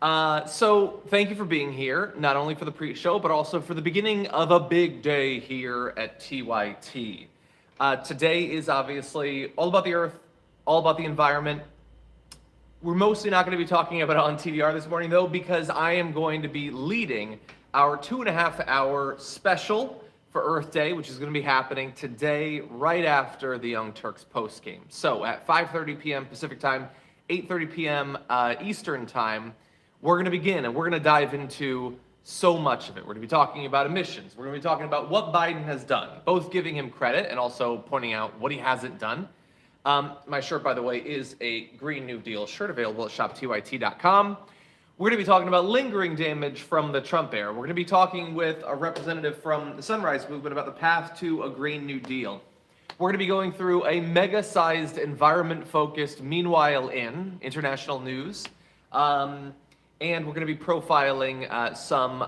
So thank you for being here, not only for the pre-show, but also for the beginning of a big day here at TYT. Today is obviously all about the Earth, all about the environment. We're mostly not going to be talking about it on TDR this morning, though, because I am going to be leading our 2.5-hour special for Earth Day, which is going to be happening today right after the Young Turks postgame. So at 5:30 p.m. Pacific time, 8:30 p.m. Eastern time, we're going to begin and we're going to dive into so much of it. We're going to be talking about emissions. We're going to be talking about what Biden has done, both giving him credit and also pointing out what he hasn't done. My shirt, by the way, is a Green New Deal shirt available at shoptyt.com. We're going to be talking about lingering damage from the Trump era. We're going to be talking with a representative from the Sunrise Movement about the path to a Green New Deal. We're going to be going through a mega-sized environment-focused Meanwhile in international news. And we're going to be profiling some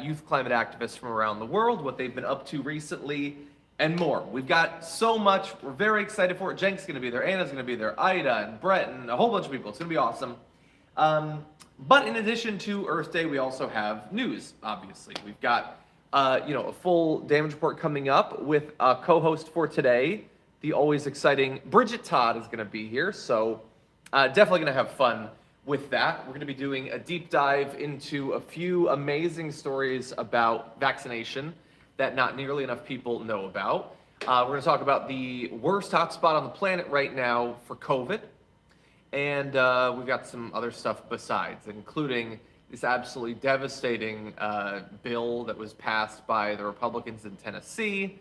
youth climate activists from around the world, what they've been up to recently, and more. We've got so much. We're very excited for it. Cenk's going to be there. Anna's going to be there. Ida and Brett and a whole bunch of people. It's going to be awesome. But in addition to Earth Day, we also have news, obviously. We've got a full damage report coming up with a co-host for today. The always exciting Bridget Todd is going to be here. So definitely going to have fun with that. We're going to be doing a deep dive into a few amazing stories about vaccination that not nearly enough people know about. We're going to talk about the worst hotspot on the planet right now for COVID. And we've got some other stuff besides, including this absolutely devastating bill that was passed by the Republicans in Tennessee.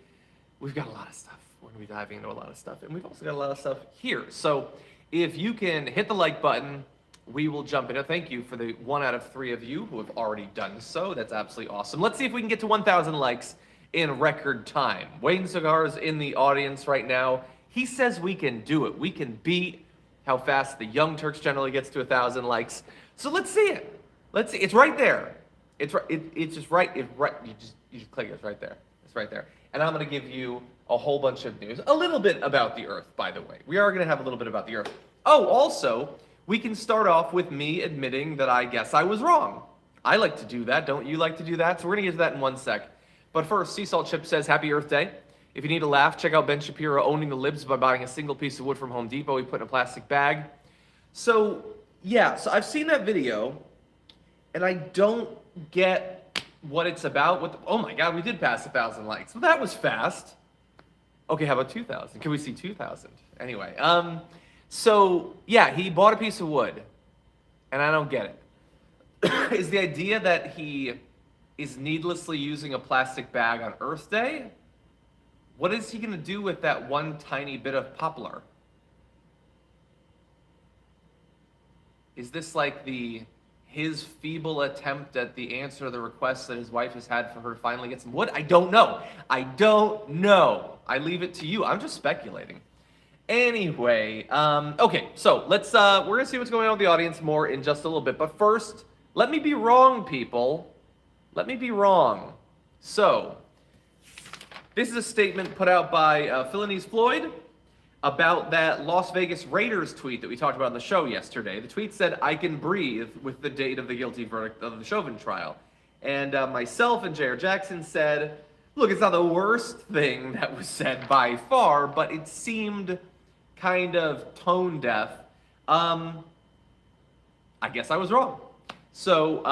We've got a lot of stuff. We're going to be diving into a lot of stuff. And we've also got a lot of stuff here. So if you can hit the like button, we will jump in. Thank you for the 1 out of 3 of you who have already done so. That's absolutely awesome. Let's see if we can get to 1,000 likes in record time. Wayne Cigar's in the audience right now. He says we can do it. We can beat how fast the Young Turks generally gets to 1,000 likes. So let's see it. Let's see. It's right there. It's right. It's just right. It's right. You just click it. It's right there. It's right there. And I'm going to give you a whole bunch of news. A little bit about the Earth, by the way. We are going to have a little bit about the Earth. Oh, also, we can start off with me admitting that I guess I was wrong. I like to do that. Don't you like to do that? So we're going to get to that in 1 sec. But first, Sea Salt Chip says, Happy Earth Day. If you need a laugh, check out Ben Shapiro owning the libs by buying a single piece of wood from Home Depot. He put in a plastic bag. So, yeah, so I've seen that video, and I don't get what it's about. Oh my God, we did pass 1,000 likes. Well, that was fast. Okay, how about 2,000? Can we see 2,000? Anyway, so, yeah, he bought a piece of wood, and I don't get it. Is the idea that he is needlessly using a plastic bag on Earth Day? What is he going to do with that one tiny bit of poplar? Is this like his feeble attempt at the answer to the request that his wife has had for her to finally get some wood? I don't know. I don't know. I leave it to you. I'm just speculating. Anyway, okay, so let's we're gonna see what's going on with the audience more in just a little bit. But first, let me be wrong, people. Let me be wrong. So, this is a statement put out by Floyd about that Las Vegas Raiders tweet that we talked about on the show yesterday. The tweet said, "I can breathe," with the date of the guilty verdict of the Chauvin trial. And myself and J.R. Jackson said, look, it's not the worst thing that was said by far, but it seemed kind of tone deaf. I guess I was wrong. So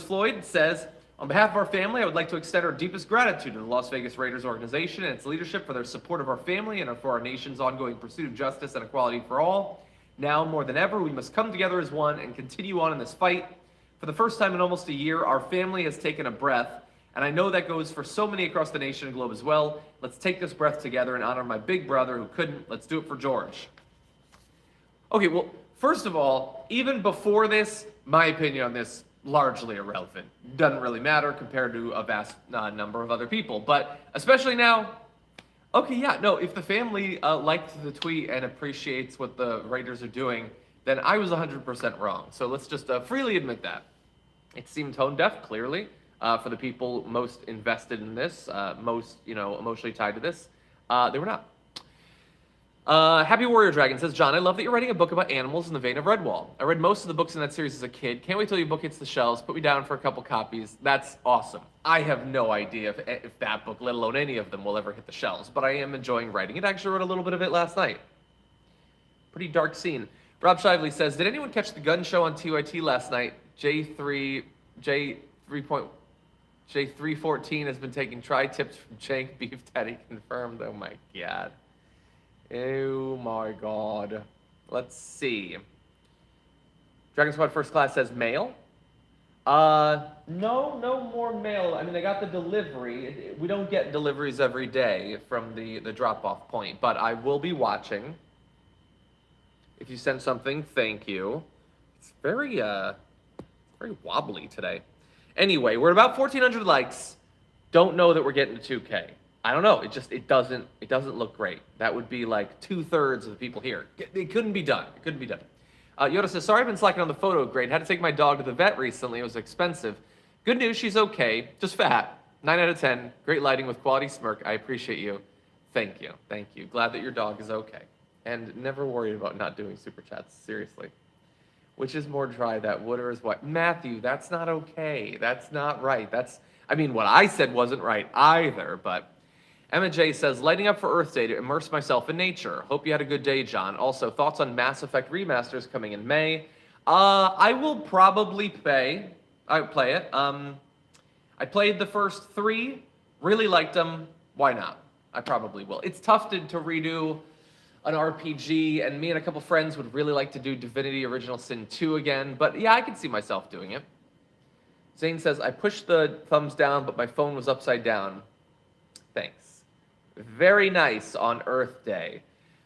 Floyd says, on behalf of our family, I would like to extend our deepest gratitude to the Las Vegas Raiders organization and its leadership for their support of our family and for our nation's ongoing pursuit of justice and equality for all. Now, more than ever, we must come together as one and continue on in this fight. For the first time in almost a year, our family has taken a breath, and I know that goes for so many across the nation and globe as well. Let's take this breath together and honor my big brother who couldn't. Let's do it for George. Okay, well, first of all, even before this, my opinion on this, largely irrelevant. Doesn't really matter compared to a vast number of other people. But especially now, okay, yeah, no, if the family liked the tweet and appreciates what the Raiders are doing, then I was 100% wrong. So let's just freely admit that. It seemed tone deaf, clearly, for the people most invested in this, most, emotionally tied to this. They were not. Happy Warrior Dragon says, John, I love that you're writing a book about animals in the vein of Redwall. I read most of the books in that series as a kid. Can't wait till your book hits the shelves. Put me down for a couple copies. That's awesome. I have no idea if that book, let alone any of them, will ever hit the shelves, but I am enjoying writing it. I actually wrote a little bit of it last night. Pretty dark scene. Rob Shively says, did anyone catch the gun show on TYT last night? J314 has been taking tri-tips from Jank Beef Daddy confirmed. Oh my god. Oh my god. Let's see. Dragon Squad First Class says mail. No more mail. I mean, I got the delivery. We don't get deliveries every day from the drop-off point, but I will be watching. If you send something, thank you. It's very wobbly today. Anyway, we're at about 1,400 likes. Don't know that we're getting to 2K. I don't know. It doesn't look great. That would be like 2/3 of the people here. It couldn't be done. It couldn't be done. Yoda says, sorry I've been slacking on the photo grade. Had to take my dog to the vet recently. It was expensive. Good news, she's okay. Just fat. 9 out of 10. Great lighting with quality smirk. I appreciate you. Thank you. Thank you. Glad that your dog is okay. And never worried about not doing super chats. Seriously. Which is more dry, that wood or is what? Matthew, that's not okay. That's not right. I mean, what I said wasn't right either, but Emma J says, lighting up for Earth Day to immerse myself in nature. Hope you had a good day, John. Also, thoughts on Mass Effect remasters coming in May. I will probably play it. I played the first 3, really liked them. Why not? I probably will. It's tough to redo an RPG, and me and a couple friends would really like to do Divinity Original Sin 2 again, but yeah, I can see myself doing it. Zane says, I pushed the thumbs down, but my phone was upside down. Thanks. Very nice on Earth Day.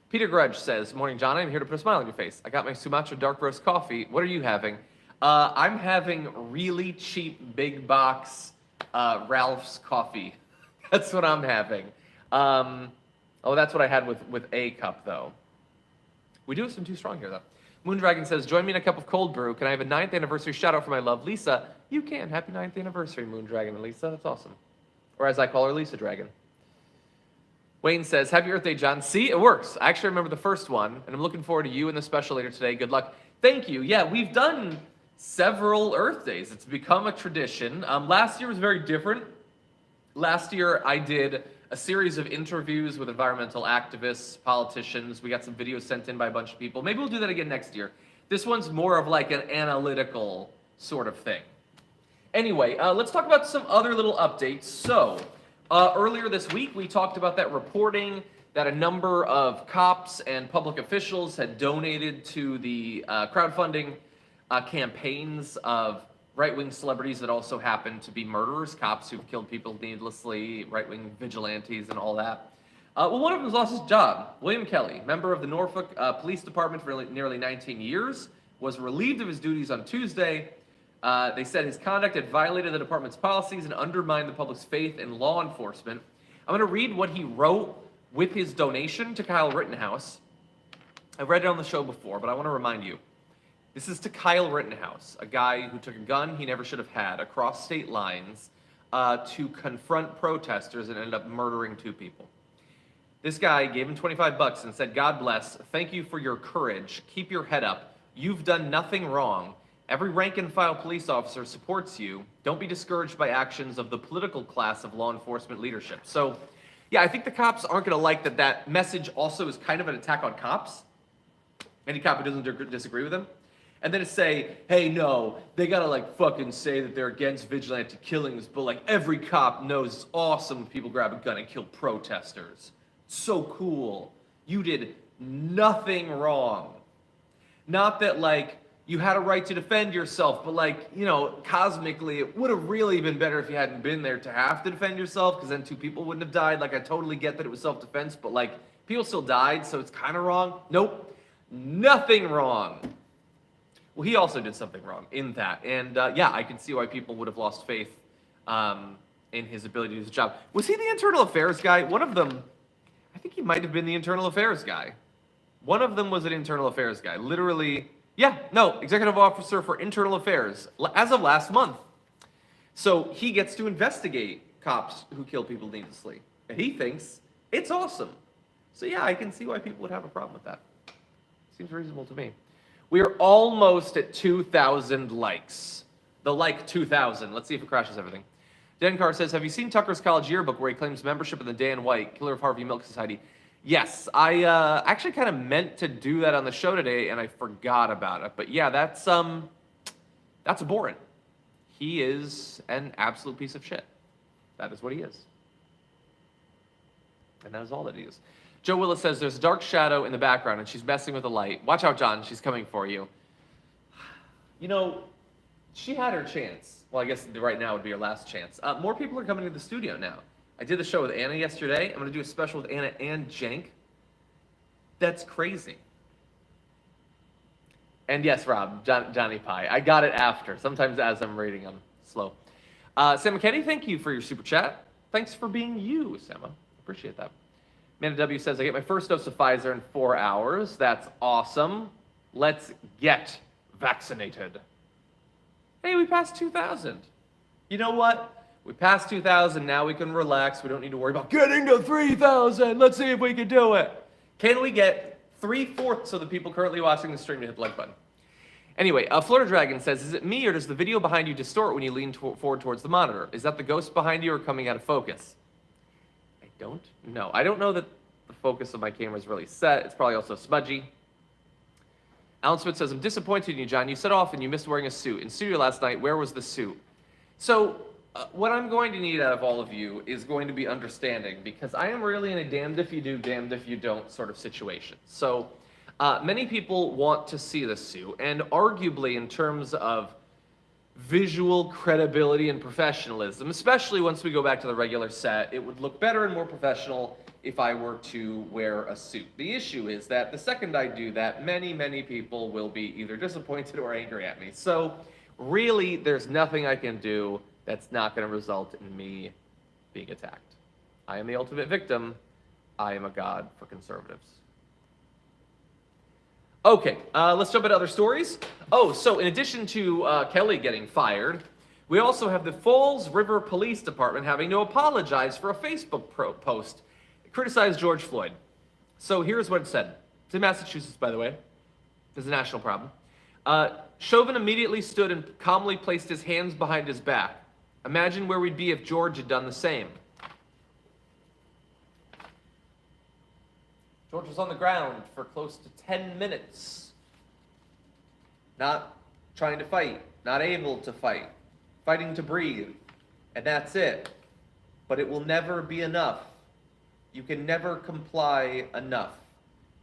Peter Grudge says, morning, John. I'm here to put a smile on your face. I got my Sumatra dark roast coffee. What are you having? I'm having really cheap big box Ralph's coffee. That's what I'm having. That's what I had with a cup, though. We do have some too strong here, though. Moondragon says, join me in a cup of cold brew. Can I have a 9th anniversary shout out for my love, Lisa? You can. Happy 9th anniversary, Moondragon and Lisa. That's awesome. Or as I call her, Lisa Dragon. Wayne says, happy Earth Day, John. See, it works. I actually remember the first one, and I'm looking forward to you and the special later today. Good luck. Thank you. Yeah, we've done several Earth Days. It's become a tradition. Last year was very different. Last year, I did a series of interviews with environmental activists, politicians. We got some videos sent in by a bunch of people. Maybe we'll do that again next year. This one's more of like an analytical sort of thing. Anyway, let's talk about some other little updates. So, earlier this week, we talked about that reporting that a number of cops and public officials had donated to the crowdfunding campaigns of right-wing celebrities that also happen to be murderers, cops who've killed people needlessly, right-wing vigilantes and all that. Well, one of them has lost his job. William Kelly, member of the Norfolk Police Department for nearly 19 years, was relieved of his duties on Tuesday. They said his conduct had violated the department's policies and undermined the public's faith in law enforcement. I'm going to read what he wrote with his donation to Kyle Rittenhouse. I've read it on the show before, but I want to remind you. This is to Kyle Rittenhouse, a guy who took a gun he never should have had across state lines to confront protesters and ended up murdering 2 people. This guy gave him $25 and said, God bless, thank you for your courage, keep your head up, you've done nothing wrong. Every rank-and-file police officer supports you. Don't be discouraged by actions of the political class of law enforcement leadership. So, yeah, I think the cops aren't going to like that message also is kind of an attack on cops. Any cop who doesn't disagree with him. And then to say, hey, no, they got to, like, fucking say that they're against vigilante killings, but, like, every cop knows it's awesome when people grab a gun and kill protesters. It's so cool. You did nothing wrong. Not that, like, you had a right to defend yourself, but like, you know, cosmically, it would have really been better if you hadn't been there to have to defend yourself, because then 2 people wouldn't have died. Like, I totally get that it was self-defense, but like, people still died, so it's kind of wrong. Nope, nothing wrong. Well, he also did something wrong in that, and yeah, I can see why people would have lost faith in his ability to do his job. Was he the internal affairs guy? One of them, I think he might have been the internal affairs guy. One of them was an internal affairs guy, literally. Yeah, no, executive officer for internal affairs as of last month. So he gets to investigate cops who kill people needlessly. And he thinks it's awesome. So yeah, I can see why people would have a problem with that. Seems reasonable to me. We are almost at 2,000 likes. The like 2,000. Let's see if it crashes everything. Dan Carr says, have you seen Tucker's college yearbook where he claims membership in the Dan White, Killer of Harvey Milk Society? Yes, I actually kind of meant to do that on the show today, and I forgot about it. But yeah, that's abhorrent. He is an absolute piece of shit. That is what he is. And that is all that he is. Joe Willis says, there's a dark shadow in the background, and she's messing with the light. Watch out, John. She's coming for you. You know, she had her chance. Well, I guess right now would be her last chance. More people are coming to the studio now. I did the show with Anna yesterday. I'm going to do a special with Anna and Jenk. That's crazy. And yes, Rob, Johnny Pie. I got it after. Sometimes as I'm reading, I'm slow. Sam McKenney, thank you for your super chat. Thanks for being you, Sam. Appreciate that. Amanda W says, I get my first dose of Pfizer in 4 hours. That's awesome. Let's get vaccinated. Hey, we passed 2,000. You know what? We passed 2,000. Now we can relax. We don't need to worry about getting to 3,000. Let's see if we can do it. Can we get 3/4 of the people currently watching the stream to hit the like button? Anyway, Florida Dragon says, is it me or does the video behind you distort when you lean forward towards the monitor? Is that the ghost behind you or coming out of focus? I don't know. I don't know that the focus of my camera is really set. It's probably also smudgy. Alan Smith says, I'm disappointed in you, John. You set off and you missed wearing a suit. In studio last night, where was the suit? So what I'm going to need out of all of you is going to be understanding, because I am really in a damned if you do, damned if you don't sort of situation. So many people want to see the suit, and arguably in terms of visual credibility and professionalism, especially once we go back to the regular set, it would look better and more professional if I were to wear a suit. The issue is that the second I do that, many, many people will be either disappointed or angry at me. So really, there's nothing I can do that's not going to result in me being attacked. I am the ultimate victim. I am a god for conservatives. Okay, let's jump into other stories. Oh, so in addition to Kelly getting fired, we also have the Falls River Police Department having to apologize for a Facebook post criticized George Floyd. So here's what it said. It's in Massachusetts, by the way. It's a national problem. Chauvin immediately stood and calmly placed his hands behind his back. Imagine where we'd be if George had done the same. George was on the ground for close to 10 minutes. Not trying to fight, not able to fight, fighting to breathe, and that's it. But it will never be enough. You can never comply enough.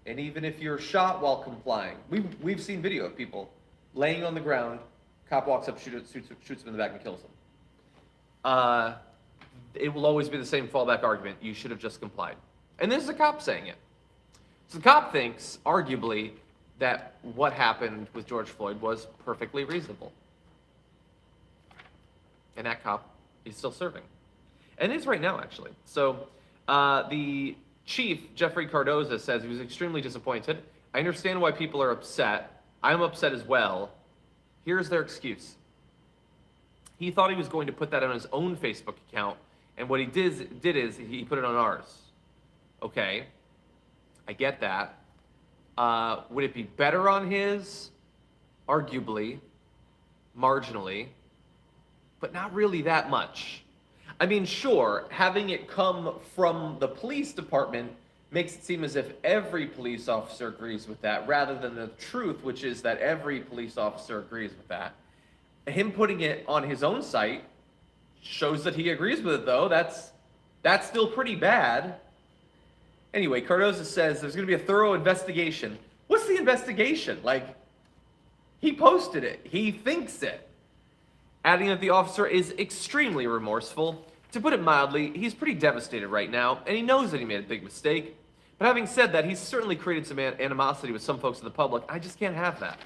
And even if you're shot while complying, we've seen video of people laying on the ground, cop walks up, shoots them in the back and kills them. It will always be the same fallback argument. You should have just complied. And this is a cop saying it. So the cop thinks, arguably, that what happened with George Floyd was perfectly reasonable. And that cop is still serving. And is right now, actually. So the chief, Jeffrey Cardoza, says he was extremely disappointed. I understand why people are upset. I'm upset as well. Here's their excuse. He thought he was going to put that on his own Facebook account, and what he did is he put it on ours. Okay, I get that. Would it be better on his? Arguably, marginally, but not really that much. I mean, sure, having it come from the police department makes it seem as if every police officer agrees with that, rather than the truth, which is that every police officer agrees with that. Him putting it on his own site shows that he agrees with it, though. That's still pretty bad. Anyway, Cardoza says there's going to be a thorough investigation. What's the investigation? Like, he posted it. He thinks it. Adding that the officer is extremely remorseful. To put it mildly, he's pretty devastated right now, and he knows that he made a big mistake. But having said that, he's certainly created some animosity with some folks in the public. I just can't have that.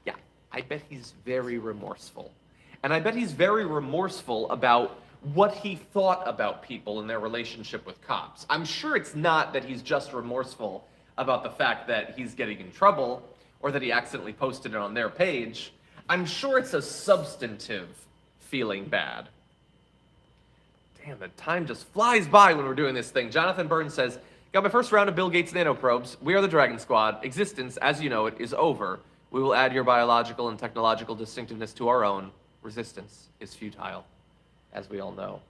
Yeah, I bet he's very remorseful. And I bet he's very remorseful about what he thought about people in their relationship with cops. I'm sure it's not that he's just remorseful about the fact that he's getting in trouble or that he accidentally posted it on their page. I'm sure it's a substantive feeling bad. Damn, the time just flies by when we're doing this thing. Jonathan Burns says, Got my first round of Bill Gates nanoprobes. We are the Dragon Squad. Existence, as you know it, is over. We will add your biological and technological distinctiveness to our own. Resistance is futile, as we all know.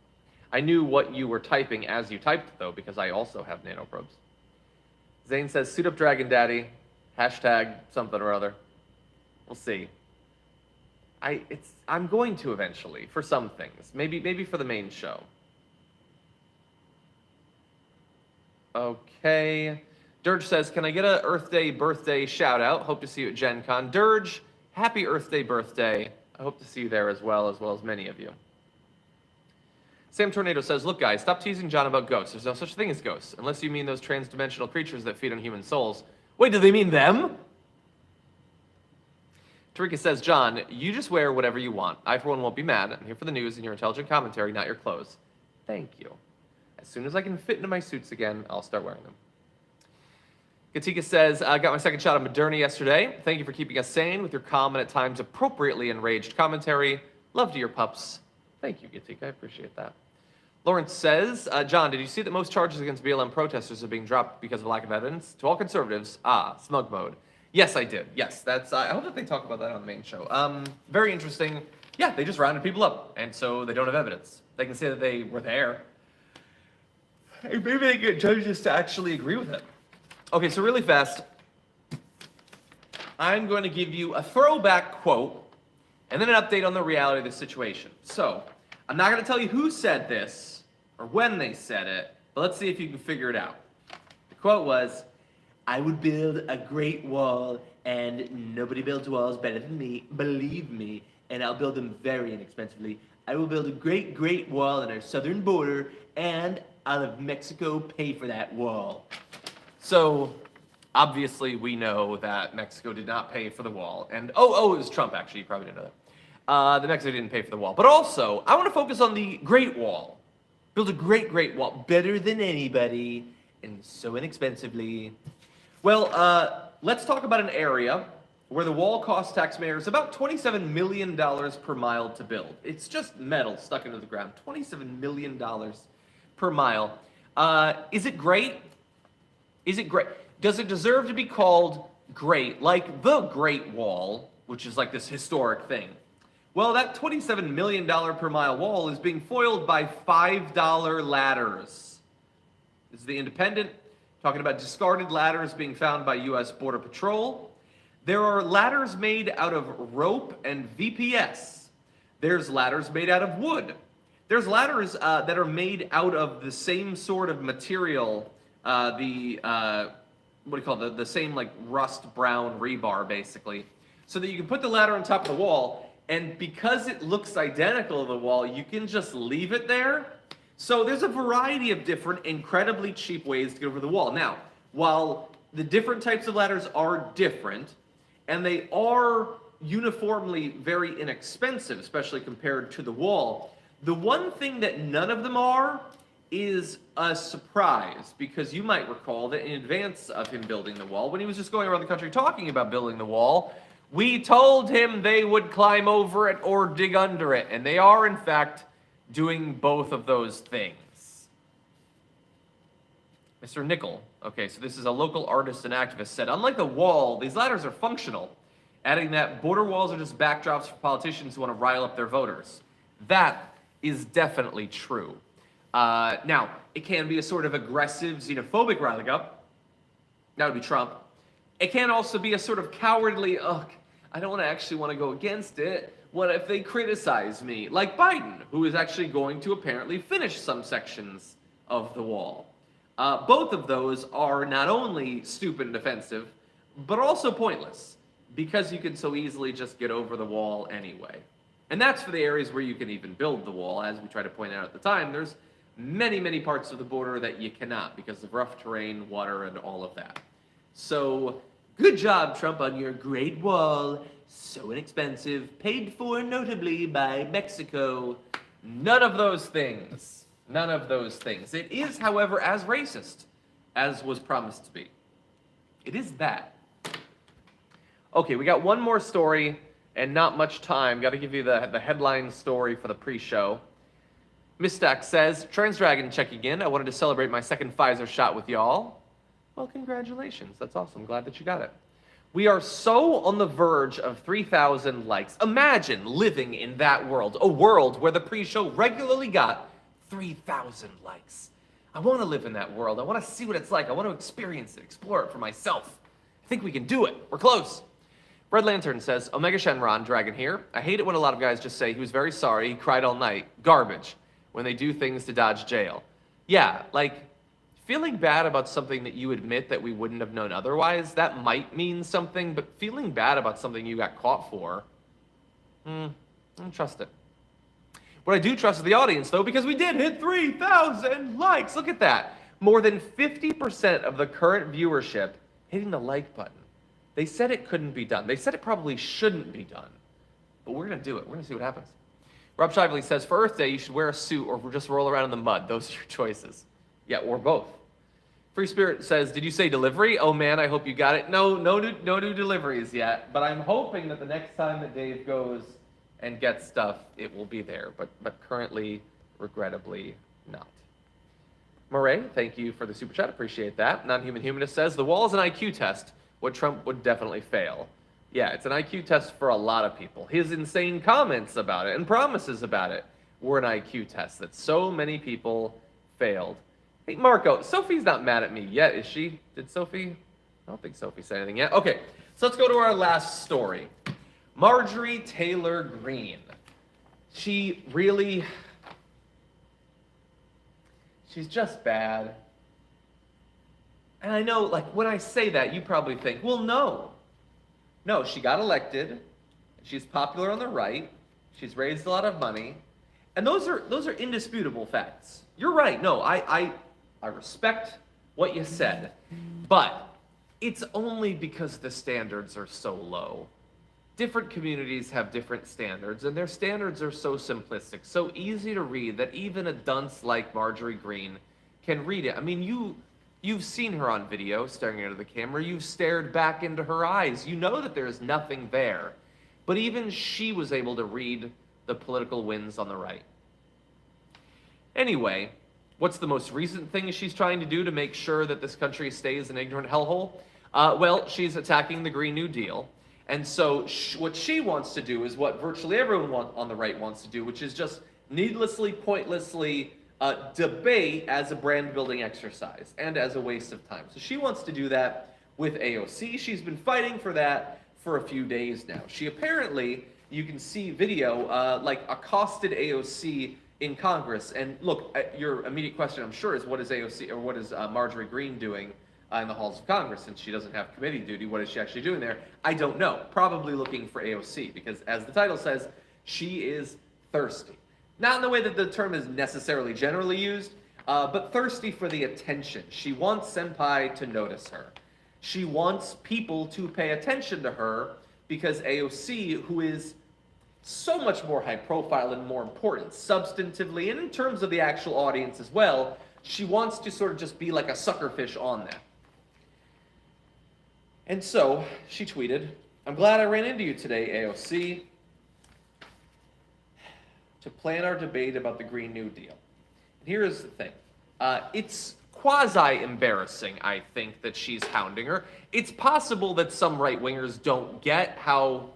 I knew what you were typing as you typed, though, because I also have nanoprobes. Zane says, suit up Dragon Daddy. Hashtag something or other. We'll see. I'm going to eventually, for some things. Maybe for the main show. Okay. Dirge says, can I get a Earth Day birthday shout out? Hope to see you at Gen Con. Dirge, happy Earth Day birthday. I hope to see you there as well as many of you. Sam Tornado says, look guys, stop teasing John about ghosts. There's no such thing as ghosts, unless you mean those trans-dimensional creatures that feed on human souls. Wait, do they mean them? Tarika says, John, you just wear whatever you want. I, for one, won't be mad. I'm here for the news and your intelligent commentary, not your clothes. Thank you. As soon as I can fit into my suits again, I'll start wearing them. Katika says, I got my second shot of Moderna yesterday. Thank you for keeping us sane with your calm and at times appropriately enraged commentary. Love to your pups. Thank you, Katika. I appreciate that. Lawrence says, John, did you see that most charges against BLM protesters are being dropped because of lack of evidence? To all conservatives, smug mode. Yes, I did. Yes, that's. I hope that they talk about that on the main show. Very interesting. Yeah, they just rounded people up, and so they don't have evidence. They can say that they were there. Hey, maybe they get judges to actually agree with it. Okay, so really fast, I'm going to give you a throwback quote, and then an update on the reality of the situation. So, I'm not going to tell you who said this, or when they said it, but let's see if you can figure it out. The quote was, I would build a great wall, and nobody builds walls better than me, believe me, and I'll build them very inexpensively. I will build a great, great wall on our southern border, and I'll have Mexico pay for that wall. So, obviously, we know that Mexico did not pay for the wall, and it was Trump, actually, you probably didn't know that. The Mexico didn't pay for the wall. But also, I want to focus on the Great Wall. Build a great, great wall, better than anybody, and so inexpensively. Well, let's talk about an area where the wall costs taxpayers about $27 million per mile to build. It's just metal stuck into the ground. $27 million per mile. Is it great? Is it great? Does it deserve to be called great, like the Great Wall, which is like this historic thing? Well, that $27 million per mile wall is being foiled by $5 ladders. This is the Independent talking about discarded ladders being found by U.S. Border Patrol. There are ladders made out of rope and VPS. There's ladders made out of wood. There's ladders that are made out of the same sort of material, the same like rust brown rebar, basically. So that you can put the ladder on top of the wall, and because it looks identical to the wall, you can just leave it there. So there's a variety of different, incredibly cheap ways to get over the wall. Now, while the different types of ladders are different, and they are uniformly very inexpensive, especially compared to the wall, the one thing that none of them are is a surprise, because you might recall that in advance of him building the wall, when he was just going around the country talking about building the wall, we told him they would climb over it or dig under it, and they are, in fact, doing both of those things. Mr. Nickel, okay, so this is a local artist and activist, said, unlike the wall, these ladders are functional, adding that border walls are just backdrops for politicians who want to rile up their voters. That is definitely true. Now, it can be a sort of aggressive, xenophobic riling up. That would be Trump. It can also be a sort of cowardly, I don't actually want to go against it. What if they criticize me? Like Biden, who is actually going to apparently finish some sections of the wall. Both of those are not only stupid and offensive, but also pointless, because you can so easily just get over the wall anyway. And that's for the areas where you can even build the wall. As we try to point out at the time, there's many, many parts of the border that you cannot because of rough terrain, water, and all of that. So, good job, Trump, on your Great Wall. So inexpensive, paid for notably by Mexico. None of those things. None of those things. It is, however, as racist as was promised to be. It is that. Okay, we got one more story and not much time. Got to give you the headline story for the pre-show. Mistack says, Trans Dragon checking in. I wanted to celebrate my second Pfizer shot with y'all. Well, congratulations. That's awesome. Glad that you got it. We are so on the verge of 3,000 likes. Imagine living in that world, a world where the pre-show regularly got 3,000 likes. I want to live in that world. I want to see what it's like. I want to experience it, explore it for myself. I think we can do it. We're close. Red Lantern says, Omega Shenron, Dragon here. I hate it when a lot of guys just say he was very sorry, he cried all night. Garbage. When they do things to dodge jail. Yeah, like, feeling bad about something that you admit that we wouldn't have known otherwise, that might mean something, but feeling bad about something you got caught for, I don't trust it. What I do trust is the audience, though, because we did hit 3,000 likes. Look at that. More than 50% of the current viewership hitting the like button. They said it couldn't be done. They said it probably shouldn't be done. But we're going to do it. We're going to see what happens. Rob Shively says, for Earth Day, you should wear a suit or just roll around in the mud. Those are your choices. Yeah, or both. Free Spirit says, did you say delivery? Oh man, I hope you got it. No new deliveries yet, but I'm hoping that the next time that Dave goes and gets stuff, it will be there, but currently, regrettably, not. Murray, thank you for the super chat, appreciate that. Non-Human Humanist says, the wall is an IQ test. What Trump would definitely fail. Yeah, it's an IQ test for a lot of people. His insane comments about it and promises about it were an IQ test that so many people failed. Hey, Marco, Sophie's not mad at me yet, is she? Did Sophie? I don't think Sophie said anything yet. Okay, so let's go to our last story. Marjorie Taylor Greene. She's just bad. And I know, like, when I say that, you probably think, well, no. No, she got elected. She's popular on the right. She's raised a lot of money. And those are indisputable facts. You're right. No, I respect what you said. But it's only because the standards are so low. Different communities have different standards, and their standards are so simplistic, so easy to read that even a dunce like Marjorie Greene can read it. I mean, you've seen her on video staring into the camera. You've stared back into her eyes. You know that there's nothing there. But even she was able to read the political winds on the right. Anyway, what's the most recent thing she's trying to do to make sure that this country stays an ignorant hellhole? Well, she's attacking the Green New Deal. And so what she wants to do is what virtually everyone on the right wants to do, which is just needlessly, pointlessly debate as a brand-building exercise and as a waste of time. So she wants to do that with AOC. She's been fighting for that for a few days now. She apparently, you can see video, like accosted AOC in Congress. And look, your immediate question, I'm sure, is what is AOC, or what is Marjorie Greene doing in the halls of Congress, since she doesn't have committee duty? What is she actually doing there? I don't know. Probably looking for AOC, because as the title says, she is thirsty. Not in the way that the term is necessarily generally used, but thirsty for the attention. She wants Senpai to notice her. She wants people to pay attention to her because AOC, who is so much more high profile and more important substantively and in terms of the actual audience as well, she wants to sort of just be like a suckerfish on that. And so she tweeted, I'm glad I ran into you today, AOC, to plan our debate about the Green New Deal. And here is the thing. It's quasi-embarrassing, I think, that she's hounding her. It's possible that some right-wingers don't get how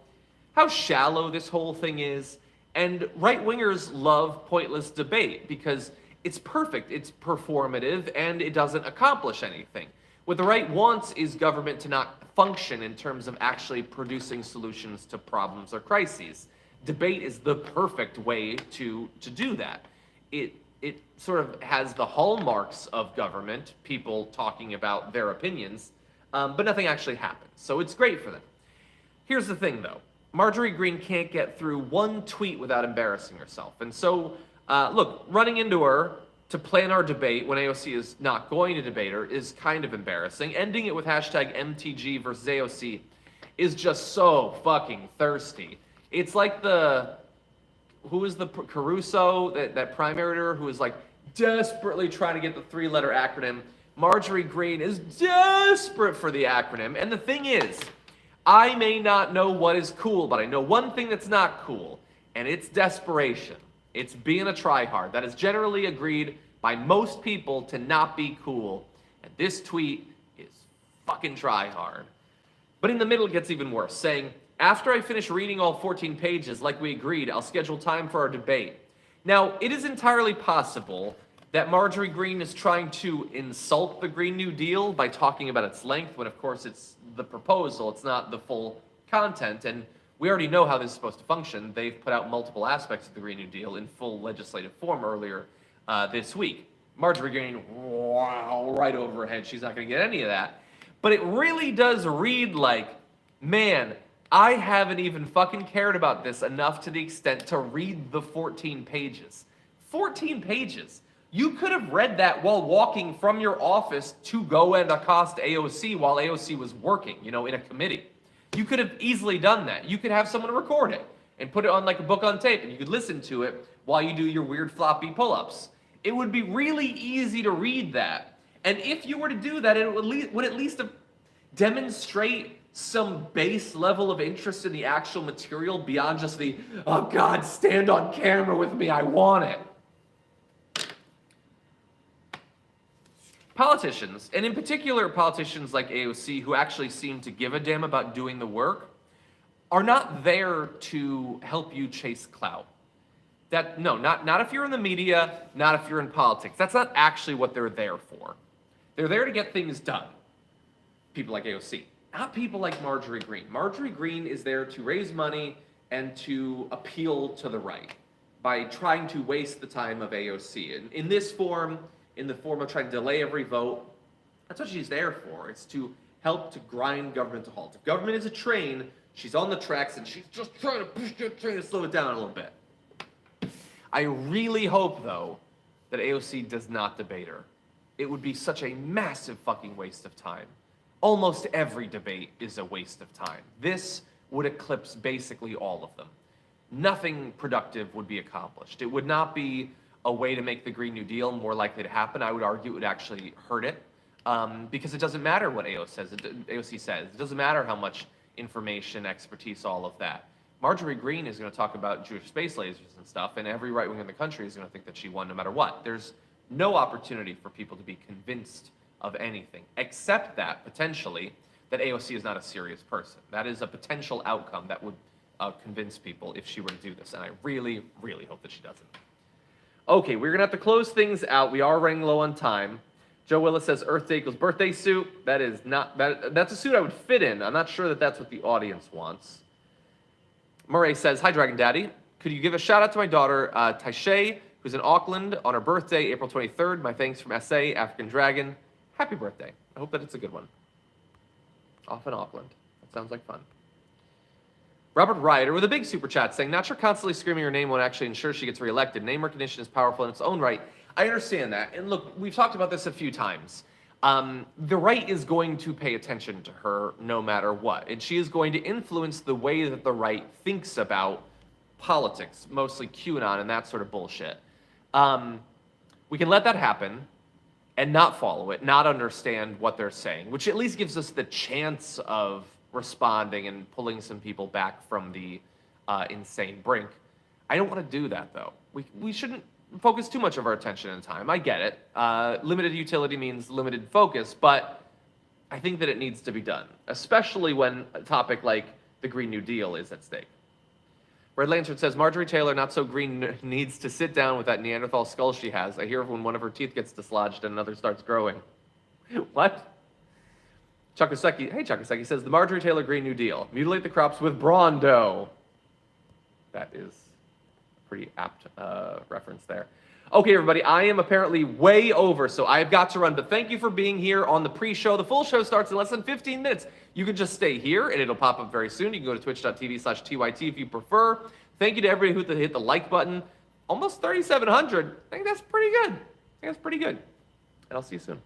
shallow this whole thing is. And right-wingers love pointless debate because it's perfect, it's performative, and it doesn't accomplish anything. What the right wants is government to not function in terms of actually producing solutions to problems or crises. Debate is the perfect way to do that. It sort of has the hallmarks of government, people talking about their opinions, but nothing actually happens. So it's great for them. Here's the thing, though. Marjorie Greene can't get through one tweet without embarrassing herself. And so, look, running into her to plan our debate when AOC is not going to debate her is kind of embarrassing. Ending it with hashtag MTG versus AOC is just so fucking thirsty. It's like who is the Caruso, that primary who is like desperately trying to get the 3-letter acronym. Marjorie Greene is desperate for the acronym. And the thing is, I may not know what is cool, but I know one thing that's not cool, and it's desperation. It's being a tryhard. That is generally agreed by most people to not be cool. And this tweet is fucking tryhard. But in the middle it gets even worse, saying, after I finish reading all 14 pages like we agreed, I'll schedule time for our debate. Now, it is entirely possible that Marjorie Greene is trying to insult the Green New Deal by talking about its length, when of course it's the proposal, it's not the full content, and we already know how this is supposed to function. They've put out multiple aspects of the Green New Deal in full legislative form earlier this week. Marjorie Greene, wow, right over her head, she's not gonna get any of that. But it really does read like, man, I haven't even fucking cared about this enough to the extent to read the 14 pages. 14 pages. You could have read that while walking from your office to go and accost AOC while AOC was working, in a committee. You could have easily done that. You could have someone record it and put it on like a book on tape, and you could listen to it while you do your weird floppy pull-ups. It would be really easy to read that. And if you were to do that, it would at least demonstrate some base level of interest in the actual material beyond just the, oh God, stand on camera with me, I want it. Politicians, and in particular politicians like AOC, who actually seem to give a damn about doing the work, are not there to help you chase clout. Not if you're in the media, not if you're in politics. That's not actually what they're there for. They're there to get things done. People like AOC, not people like Marjorie Greene. Marjorie Greene is there to raise money and to appeal to the right by trying to waste the time of AOC. And in this form, in the form of trying to delay every vote, that's what she's there for. It's to help to grind government to halt. If government is a train, she's on the tracks and she's just trying to push that train to slow it down a little bit. I really hope, though, that AOC does not debate her. It would be such a massive fucking waste of time. Almost every debate is a waste of time. This would eclipse basically all of them. Nothing productive would be accomplished. It would not be a way to make the Green New Deal more likely to happen. I would argue it would actually hurt it, because it doesn't matter what AOC says. It doesn't matter how much information, expertise, all of that. Marjorie Greene is going to talk about Jewish space lasers and stuff, and every right wing in the country is going to think that she won no matter what. There's no opportunity for people to be convinced of anything, except that, potentially, that AOC is not a serious person. That is a potential outcome that would convince people if she were to do this, and I really, really hope that she doesn't. Okay, we're gonna have to close things out. We are running low on time. Joe Willis says Earth Day equals birthday suit. That is not, that's a suit I would fit in. I'm not sure that that's what the audience wants. Murray says, hi Dragon Daddy. Could you give a shout out to my daughter, Taishay, who's in Auckland on her birthday, April 23rd. My thanks from SA, African Dragon. Happy birthday. I hope that it's a good one. Off in Auckland. That sounds like fun. Robert Ryder with a big super chat saying, not sure constantly screaming her name won't actually ensure she gets reelected. Name recognition is powerful in its own right. I understand that. And look, we've talked about this a few times. The right is going to pay attention to her no matter what. And she is going to influence the way that the right thinks about politics, mostly QAnon and that sort of bullshit. We can let that happen and not follow it, not understand what they're saying, which at least gives us the chance of responding and pulling some people back from the insane brink. I don't want to do that, though. We shouldn't focus too much of our attention and time. I get it. Limited utility means limited focus, but I think that it needs to be done, especially when a topic like the Green New Deal is at stake. Red Lantern says, Marjorie Taylor, not so green, needs to sit down with that Neanderthal skull she has. I hear when one of her teeth gets dislodged and another starts growing. What? Chakaseki, hey Chakaseki says, the Marjorie Taylor Green New Deal. Mutilate the crops with Brawndo. That is a pretty apt reference there. Okay, everybody, I am apparently way over, so I've got to run, but thank you for being here on the pre-show. The full show starts in less than 15 minutes. You can just stay here, and it'll pop up very soon. You can go to twitch.tv/TYT if you prefer. Thank you to everybody who hit the like button. Almost 3,700. I think that's pretty good. And I'll see you soon.